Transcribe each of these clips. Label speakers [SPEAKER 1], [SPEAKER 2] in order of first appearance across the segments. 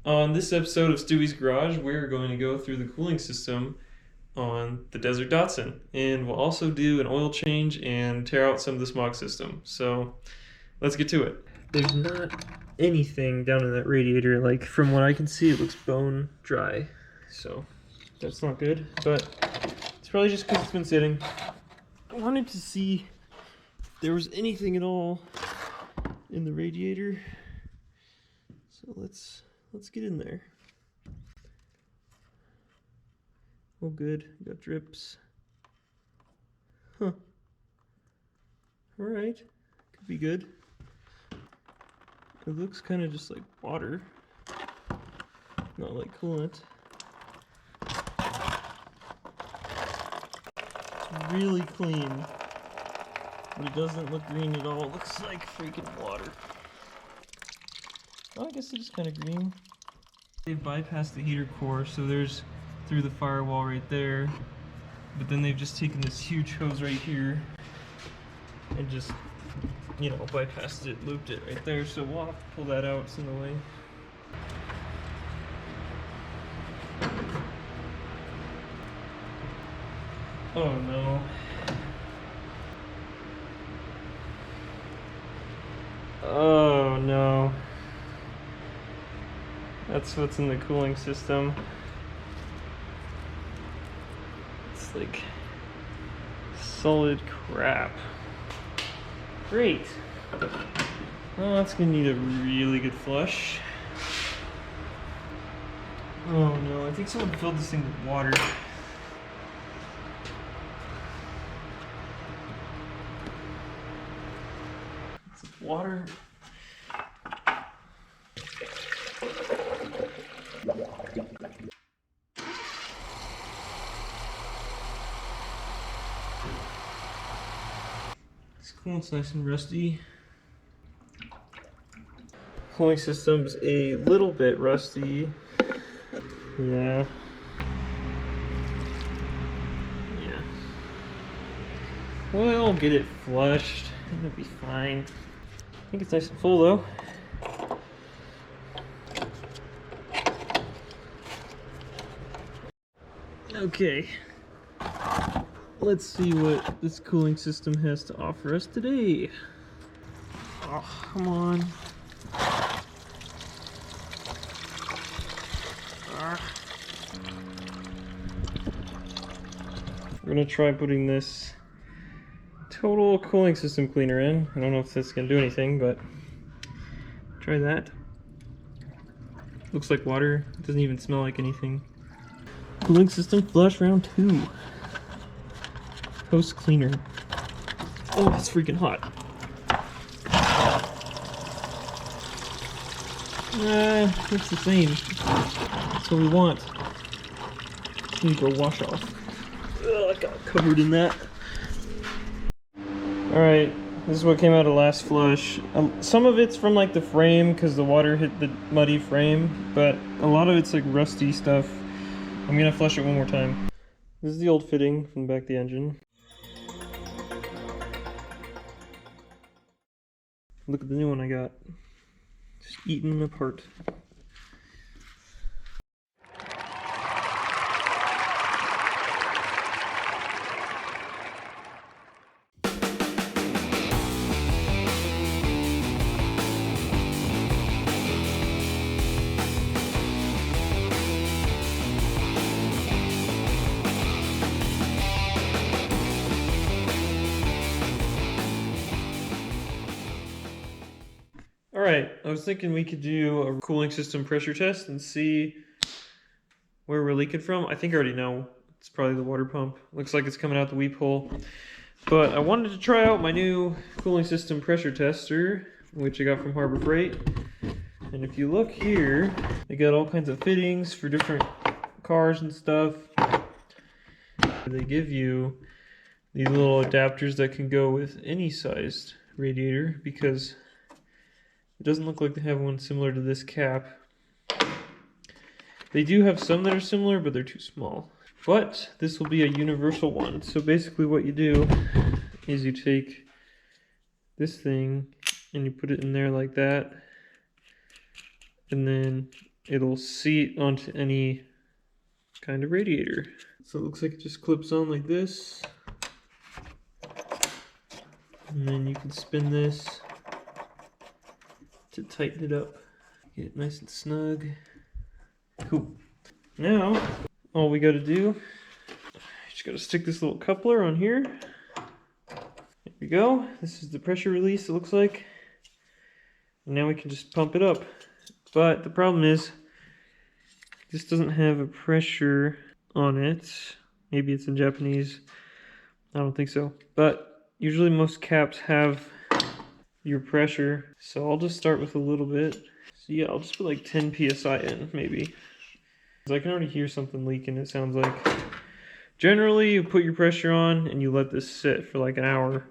[SPEAKER 1] On this episode of Stuie's Garage, we're going to go through the cooling system on the Desert Datsun, and we'll also do an oil change and tear out some of the Smog system. So let's get to it. There's not anything down in that radiator. Like, from what I can see, it looks bone dry. So that's not good, but it's probably just because it's been sitting. I wanted to see if there was anything at all in the radiator. So let's get in there. Oh good, got drips. Huh. Alright, could be good. It looks kind of just like water, not like coolant. It's really clean, but it doesn't look green at all. It looks like freaking water. Well, I guess it is kind of green. They've bypassed the heater core, so there's through the firewall right there. But then they've just taken this huge hose right here and just, you know, bypassed it, looped it right there. So we'll have to pull that out. It's in the way. Oh no. Oh no. That's what's in the cooling system. It's like solid crap. Great. Well, that's gonna need a really good flush. Oh no, I think someone filled this thing with water. It's water. This coolant's nice and rusty. Cooling system's a little bit rusty. Yeah. Well, I'll get it flushed. It'll be fine. I think it's nice and full though. Okay. Let's see what this cooling system has to offer us today. Oh, come on. We're gonna try putting this total cooling system cleaner in. I don't know if that's gonna do anything, but try that. Looks like water. It doesn't even smell like anything. Cooling system flush round 2. Post cleaner. Oh, it's freaking hot. It's the same. That's what we want. Need to go wash off. Ugh, I got covered in that. Alright, this is what came out of last flush. Some of it's from like the frame because the water hit the muddy frame, but a lot of it's like rusty stuff. I'm gonna flush it one more time. This is the old fitting from the back of the engine. Look at the new one I got. Just eaten apart. Alright, I was thinking we could do a cooling system pressure test and see where we're leaking from. I think I already know. It's probably the water pump. Looks like it's coming out the weep hole. But I wanted to try out my new cooling system pressure tester, which I got from Harbor Freight. And if you look here, they got all kinds of fittings for different cars and stuff. They give you these little adapters that can go with any sized radiator because it doesn't look like they have one similar to this cap. They do have some that are similar, but they're too small. But this will be a universal one. So basically what you do is you take this thing and you put it in there like that. And then it'll seat onto any kind of radiator. So it looks like it just clips on like this. And then you can spin this to tighten it up. Get it nice and snug. Cool. Now, all we gotta do, just gotta stick this little coupler on here. There we go. This is the pressure release, it looks like. And now we can just pump it up. But the problem is, this doesn't have a pressure on it. Maybe it's in Japanese. I don't think so. But usually most caps have your pressure. So I'll just start with a little bit. So yeah, I'll just put like 10 PSI in, maybe. I can already hear something leaking, it sounds like. Generally, you put your pressure on and you let this sit for like an hour.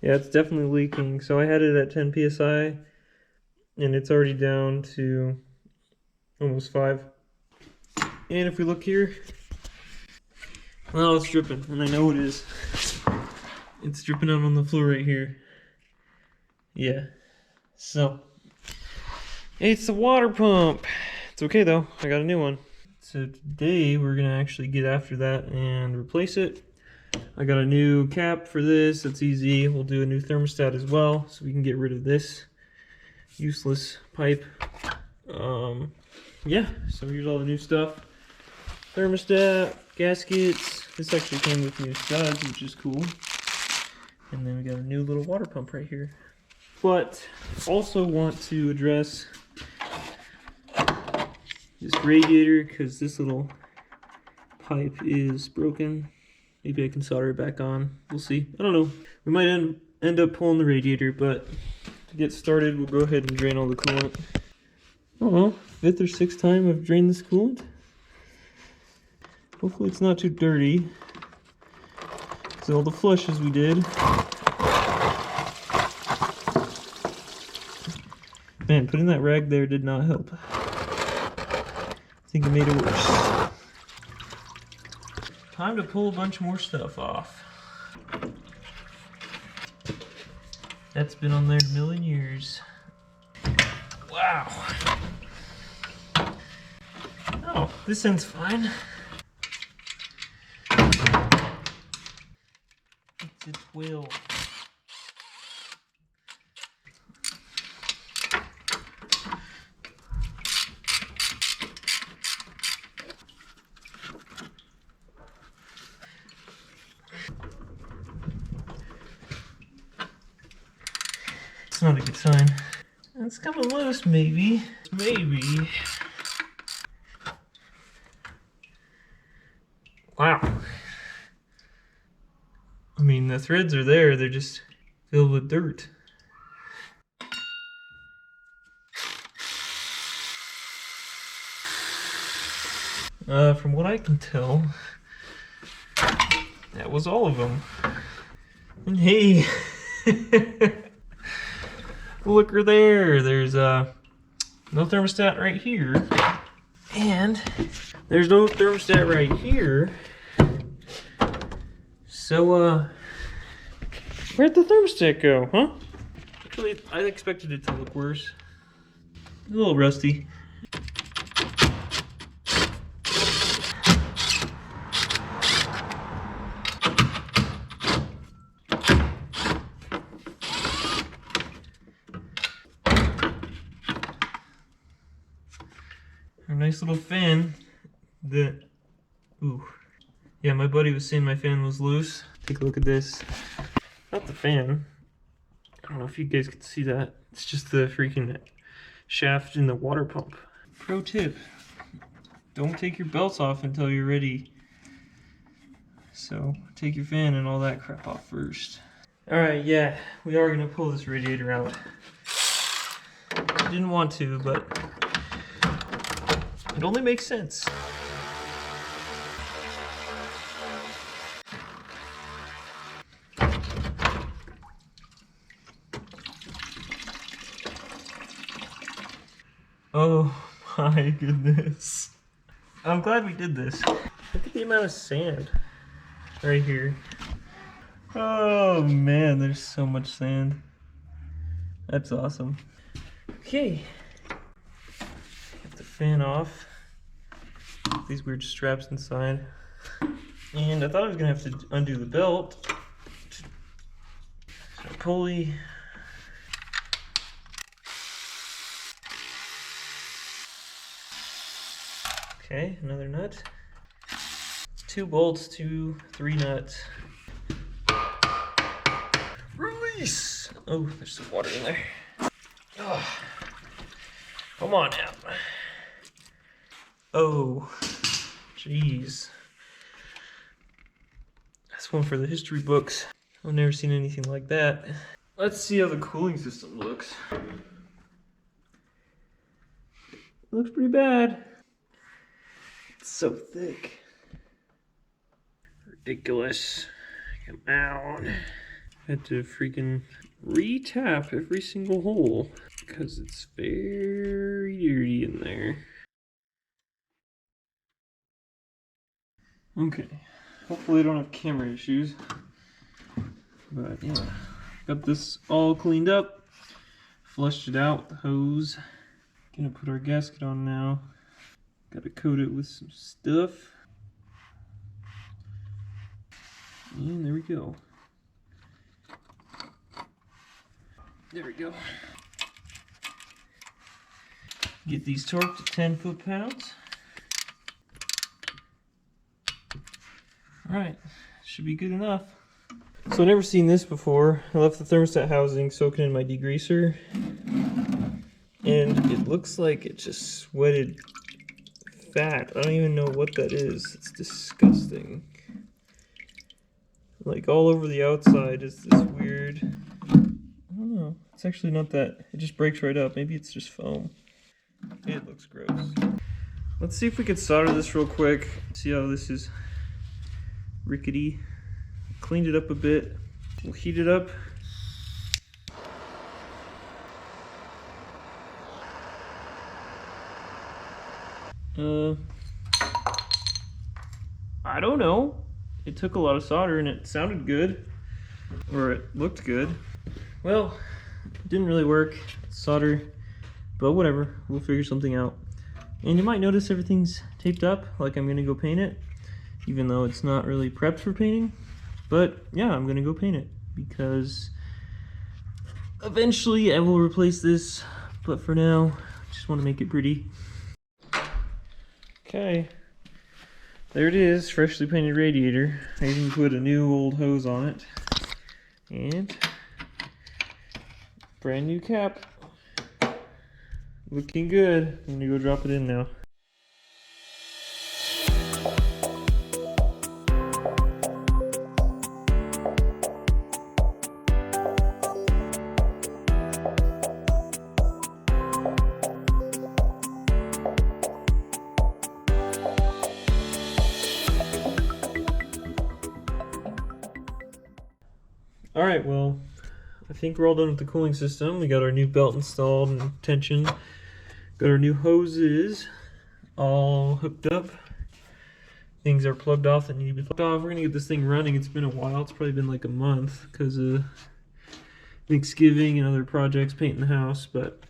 [SPEAKER 1] Yeah, it's definitely leaking. So I had it at 10 PSI and it's already down to almost 5. And if we look here, well, it's dripping, and I know it is. It's dripping out on the floor right here. Yeah. So, it's the water pump. It's okay though, I got a new one. So today we're gonna actually get after that and replace it. I got a new cap for this, it's easy. We'll do a new thermostat as well, so we can get rid of this useless pipe. Yeah, so here's all the new stuff. Thermostat, gaskets. This actually came with new studs, which is cool. And then we got a new little water pump right here. But also want to address this radiator because this little pipe is broken. Maybe I can solder it back on. We'll see. I don't know. We might end up pulling the radiator, but to get started, we'll go ahead and drain all the coolant. Oh, 5th or 6th time I've drained this coolant. Hopefully it's not too dirty. So all the flushes we did. Man, putting that rag there did not help. I think it made it worse. Time to pull a bunch more stuff off. That's been on there a million years. Wow. Oh, this end's fine. It's a 12. It's not a good sign. It's coming loose, maybe. Maybe. Wow. I mean, the threads are there, they're just filled with dirt. From what I can tell, that was all of them. And hey, look her there. There's no thermostat right here, and there's no thermostat right here. So, where'd the thermostat go, huh? Actually, I expected it to look worse. A little rusty. Our nice little fan that, ooh. Yeah, my buddy was saying my fan was loose. Take a look at this. Not the fan. I don't know if you guys can see that. It's just the freaking shaft in the water pump. Pro tip, don't take your belts off until you're ready. So take your fan and all that crap off first. Alright, yeah, we are gonna pull this radiator out. I didn't want to, but it only makes sense. Oh my goodness. I'm glad we did this. Look at the amount of sand right here. Oh man, there's so much sand. That's awesome. Okay. Get the fan off. These weird straps inside. And I thought I was gonna have to undo the belt. So pulley. Okay, another nut. 2 bolts, 3 nuts. Release! Oh, there's some water in there. Oh, come on now. Oh, jeez. That's one for the history books. I've never seen anything like that. Let's see how the cooling system looks. It looks pretty bad. It's so thick. Ridiculous. Come on. Had to freaking re-tap every single hole because it's very dirty in there. Okay, hopefully I don't have camera issues. But yeah, got this all cleaned up, flushed it out with the hose. Gonna put our gasket on now. Gotta coat it with some stuff. And there we go. There we go. Get these torqued to 10 foot-pounds. Alright, should be good enough. So I've never seen this before. I left the thermostat housing soaking in my degreaser. And it looks like it just sweated fat. I don't even know what that is. It's disgusting. Like all over the outside is this weird... I don't know. It's actually not that. It just breaks right up. Maybe it's just foam. It looks gross. Let's see if we can solder this real quick. See how this is rickety. Cleaned it up a bit. We'll heat it up. I don't know. It took a lot of solder and it sounded good. Or it looked good. Well, it didn't really work. Solder. But whatever. We'll figure something out. And you might notice everything's taped up. Like I'm gonna go paint it. Even though it's not really prepped for painting. But yeah, I'm gonna go paint it. Because eventually I will replace this. But for now, I just want to make it pretty. Okay. There it is, freshly painted radiator. I even put a new old hose on it. And brand new cap. Looking good. I'm gonna go drop it in now. Alright, well, I think we're all done with the cooling system. We got our new belt installed and tension. Got our new hoses all hooked up. Things are plugged off that need to be plugged off. We're gonna get this thing running. It's been a while. It's probably been like a month because of Thanksgiving and other projects, painting the house. But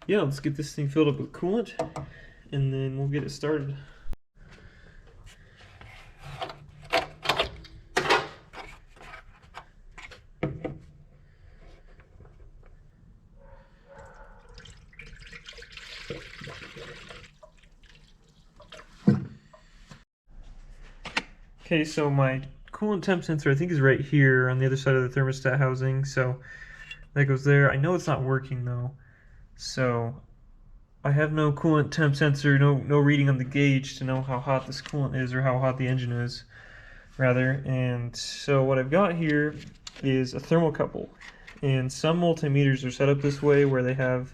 [SPEAKER 1] yeah, let's get this thing filled up with coolant and then we'll get it started. Okay, so my coolant temp sensor I think is right here on the other side of the thermostat housing, so that goes there. I know it's not working though, so I have no coolant temp sensor, no reading on the gauge to know how hot this coolant is or how hot the engine is, rather. And so what I've got here is a thermocouple, and some multimeters are set up this way where they have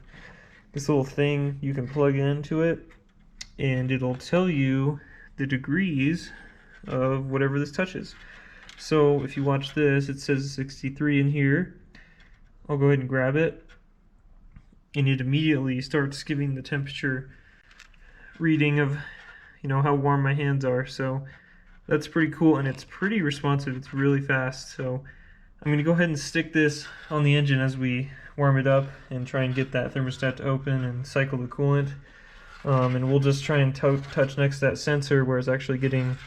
[SPEAKER 1] this little thing you can plug into it, and it'll tell you the degrees of whatever this touches. So if you watch this, it says 63 in here. I'll go ahead and grab it, and it immediately starts giving the temperature reading of, you know, how warm my hands are. So that's pretty cool, and it's pretty responsive. It's really fast. So I'm going to go ahead and stick this on the engine as we warm it up and try and get that thermostat to open and cycle the coolant. And we'll just try and touch next to that sensor where it's actually getting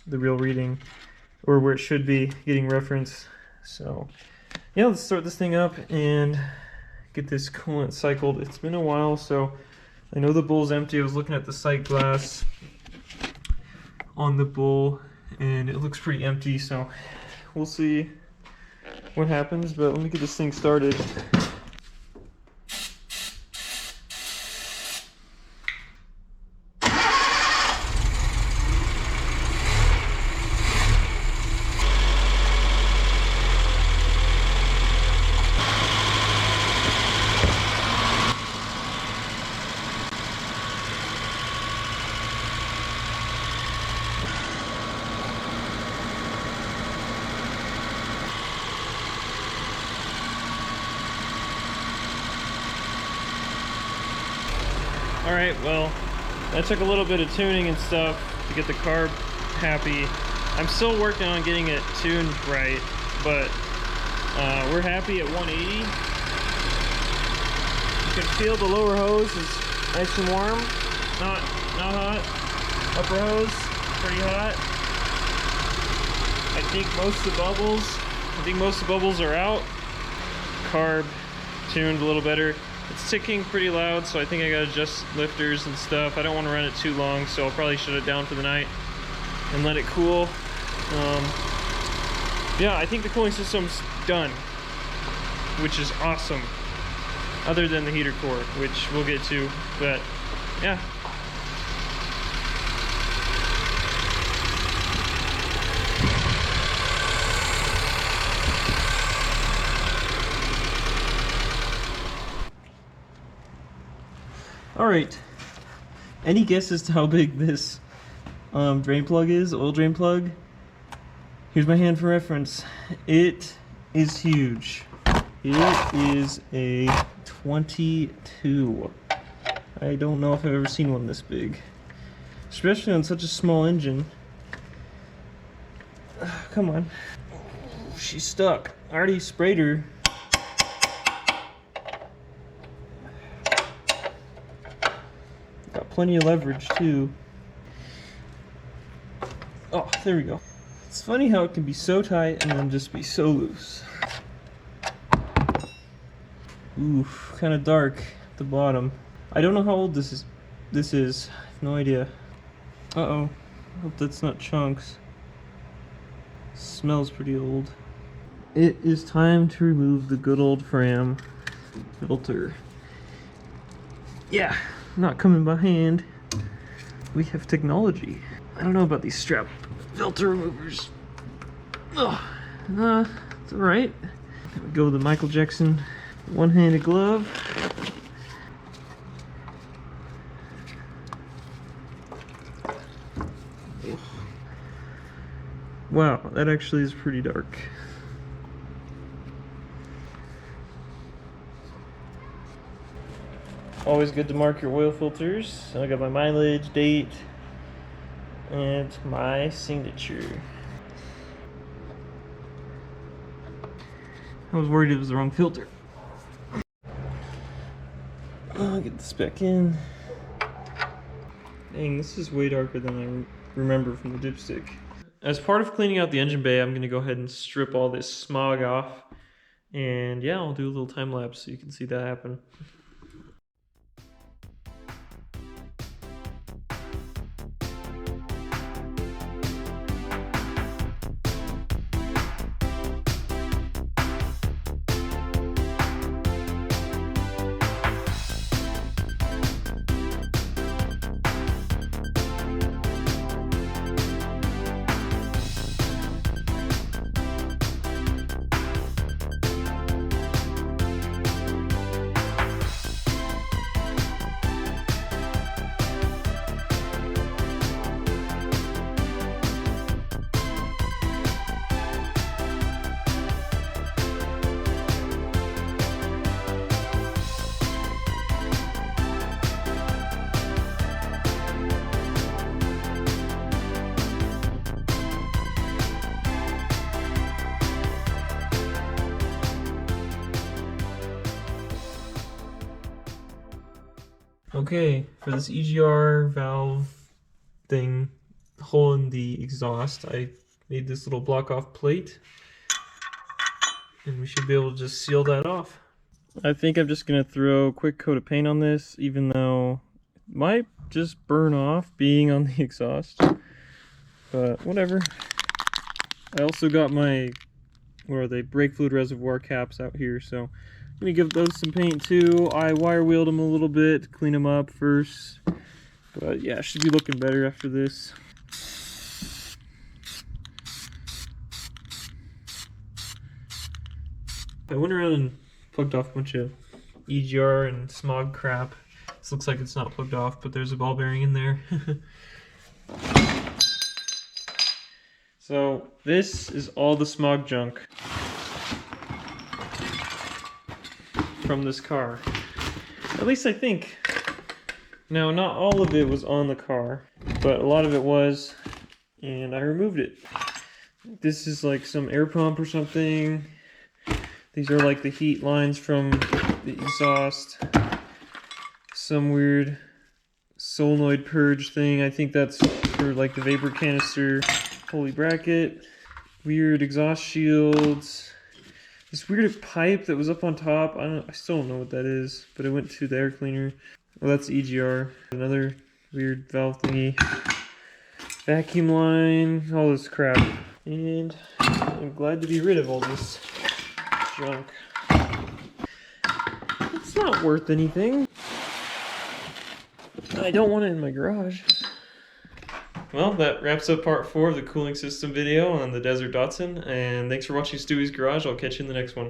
[SPEAKER 1] the real reading, or where it should be getting reference. So yeah, let's start this thing up and get this coolant cycled. It's been a while, so I know the bowl's empty. I was looking at the sight glass on the bowl and it looks pretty empty, so we'll see what happens, but let me get this thing started. Alright, well, that took a little bit of tuning and stuff to get the carb happy. I'm still working on getting it tuned right, but we're happy at 180. You can feel the lower hose is nice and warm, not hot. Upper hose, pretty hot. I think most of the bubbles are out. Carb tuned a little better. It's ticking pretty loud, so I think I gotta adjust lifters and stuff. I don't want to run it too long, so I'll probably shut it down for the night and let it cool. Yeah, I think the cooling system's done, which is awesome. Other than the heater core, which we'll get to, but yeah. Alright, any guess as to how big this drain plug is, oil drain plug? Here's my hand for reference. It is huge. It is a 22. I don't know if I've ever seen one this big, especially on such a small engine. Come on. She's stuck. I already sprayed her. Got plenty of leverage too. Oh, there we go. It's funny how it can be so tight and then just be so loose. Oof, kind of dark at the bottom. I don't know how old this is. I have no idea. Uh-oh. Hope that's not chunks. Smells pretty old. It is time to remove the good old Fram filter. Yeah, not coming by hand. We have technology. I don't know about these strap filter removers. Oh, it's alright. We go with the Michael Jackson one-handed glove. Wow, that actually is pretty dark. Always good to mark your oil filters. I got my mileage, date, and my signature. I was worried it was the wrong filter. I'll get this back in. Dang, this is way darker than I remember from the dipstick. As part of cleaning out the engine bay, I'm going to go ahead and strip all this smog off. And yeah, I'll do a little time lapse so you can see that happen. Okay, for this EGR valve thing, hole in the exhaust, I made this little block off plate, and we should be able to just seal that off. I think I'm just gonna throw a quick coat of paint on this, even though it might just burn off being on the exhaust, but whatever. I also got my, what are they, brake fluid reservoir caps out here, so I'm gonna give those some paint too. I wire wheeled them a little bit to clean them up first, but yeah, should be looking better after this. I went around and plugged off a bunch of EGR and Smog crap. This looks like it's not plugged off, but there's a ball bearing in there. So this is all the Smog junk from this car. At least I think. Now, not all of it was on the car, but a lot of it was, and I removed it. This is like some air pump or something. These are like the heat lines from the exhaust. Some weird solenoid purge thing. I think that's for like the vapor canister. Pulley bracket. Weird exhaust shields. This weird pipe that was up on top. I still don't know what that is, but it went to the air cleaner. Well, that's EGR. Another weird valve thingy. Vacuum line. All this crap. And I'm glad to be rid of all this junk. It's not worth anything. I don't want it in my garage. Well, that wraps up part 4 of the cooling system video on the Desert Datsun, and thanks for watching Stuie's Garage. I'll catch you in the next one.